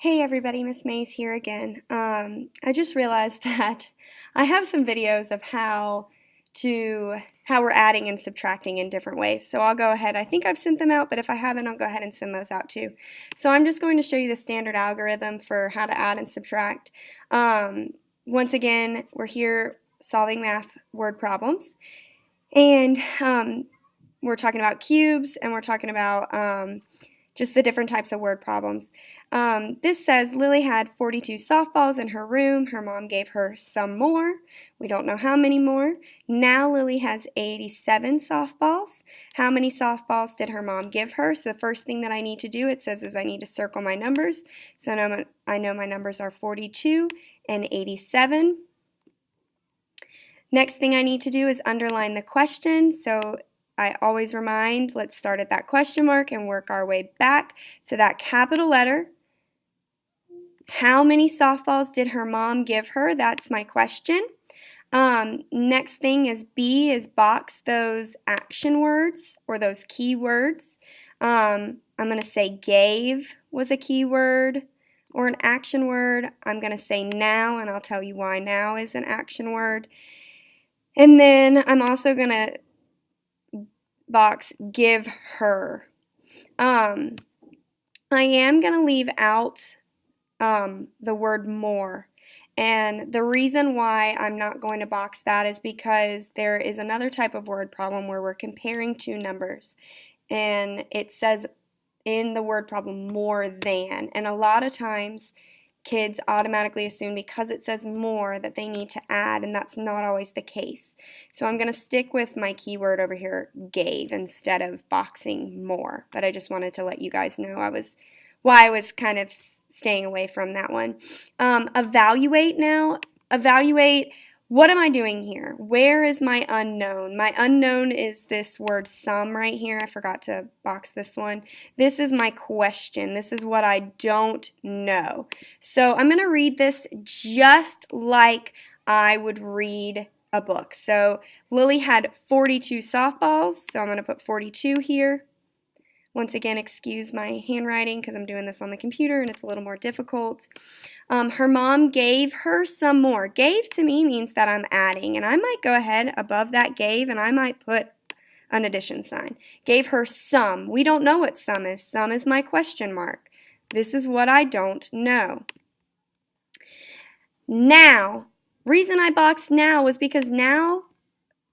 Hey everybody, Miss Mays here again. I just realized that I have some videos of how we're adding and subtracting in different ways. So I'll go ahead. I think I've sent them out, but if I haven't, I'll go ahead and send those out too. So I'm just going to show you the standard algorithm for how to add and subtract. Once again, we're here solving math word problems, and we're talking about cubes, and we're talking about just the different types of word problems. This says Lily had 42 softballs in her room. Her mom gave her some more. We don't know how many more. Now Lily has 87 softballs. How many softballs did her mom give her? So the first thing that I need to do, it says, is I need to circle my numbers. So I know my numbers are 42 and 87. Next thing I need to do is underline the question. So I always remind, let's start at that question mark and work our way back to that capital letter. How many softballs did her mom give her? That's my question. Next thing is B, is box those action words or those key words. I'm going to say gave was a key word or an action word. I'm going to say now, and I'll tell you why now is an action word. And then I'm also going to box give her. I am going to leave out the word more. And the reason why I'm not going to box that is because there is another type of word problem where we're comparing two numbers. And it says in the word problem more than. And a lot of times kids automatically assume because it says more that they need to add, and that's not always the case. So I'm going to stick with my keyword over here, gave, instead of boxing more. But I just wanted to let you guys know why I was kind of staying away from that one. Evaluate now. Evaluate, what am I doing here? Where is my unknown? My unknown is this word sum right here. I forgot to box this one. This is my question. This is what I don't know. So I'm going to read this just like I would read a book. So Lily had 42 softballs, so I'm going to put 42 here. Once again, excuse my handwriting because I'm doing this on the computer and it's a little more difficult. Her mom gave her some more. Gave to me means that I'm adding, and I might go ahead above that gave and I might put an addition sign. Gave her some. We don't know what some is. Some is my question mark. This is what I don't know. Now, reason I boxed now was because now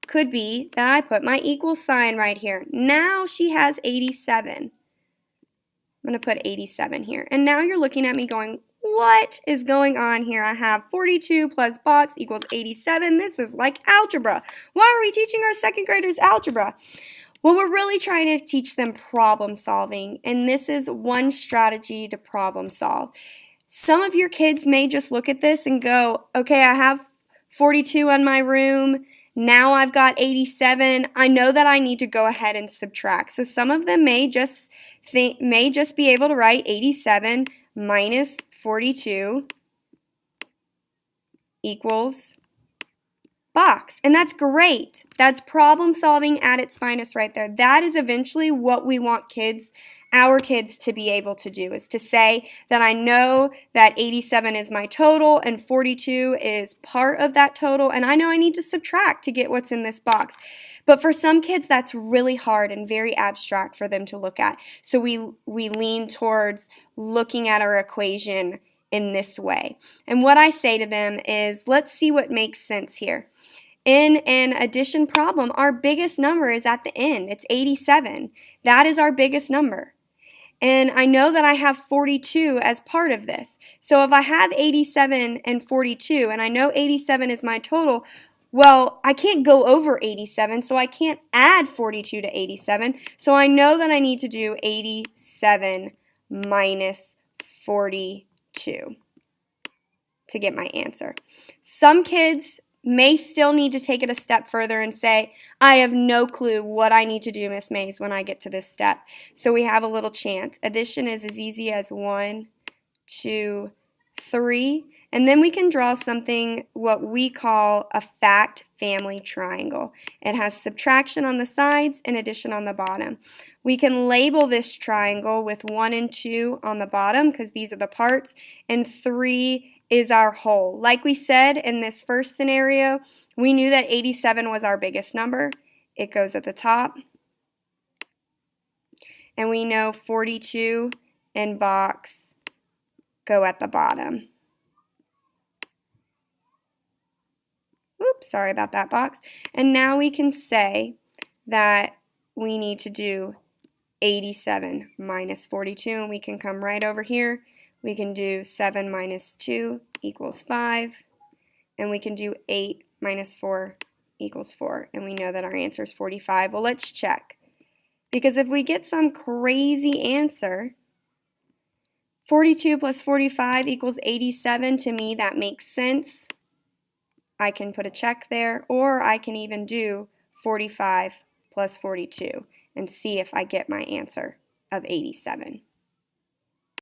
could be that I put my equal sign right here. Now she has 87. I'm going to put 87 here. And now you're looking at me going, what is going on here? I have 42 plus box equals 87. This is like algebra. Why are we teaching our second graders algebra? Well, we're really trying to teach them problem solving, and this is one strategy to problem solve. Some of your kids may just look at this and go, okay, I have 42 on my room. Now I've got 87. I know that I need to go ahead and subtract. So some of them may just be able to write 87 minus 42 equals box. And that's great. That's problem solving at its finest right there. That is eventually what we want our kids to be able to do, is to say that I know that 87 is my total and 42 is part of that total, and I know I need to subtract to get what's in this box. But for some kids, that's really hard and very abstract for them to look at. So we lean towards looking at our equation in this way. And what I say to them is, let's see what makes sense here. In an addition problem, our biggest number is at the end. It's 87. That is our biggest number. And I know that I have 42 as part of this. So if I have 87 and 42, and I know 87 is my total, well, I can't go over 87, so I can't add 42 to 87. So I know that I need to do 87 minus 42 to get my answer. Some kids may still need to take it a step further and say, I have no clue what I need to do, Miss Mays, when I get to this step. So we have a little chance. Addition is as easy as 1, 2, 3. And then we can draw something what we call a fact family triangle. It has subtraction on the sides and addition on the bottom. We can label this triangle with 1 and 2 on the bottom because these are the parts, and 3 is our whole. Like we said in this first scenario, we knew that 87 was our biggest number. It goes at the top. And we know 42 and box go at the bottom. Oops, sorry about that, box. And now we can say that we need to do 87 minus 42, and we can come right over here. We can do 7 minus 2 equals 5, and we can do 8 minus 4 equals 4, and we know that our answer is 45. Well, let's check. Because if we get some crazy answer, 42 plus 45 equals 87, to me that makes sense. I can put a check there, or I can even do 45 plus 42 and see if I get my answer of 87.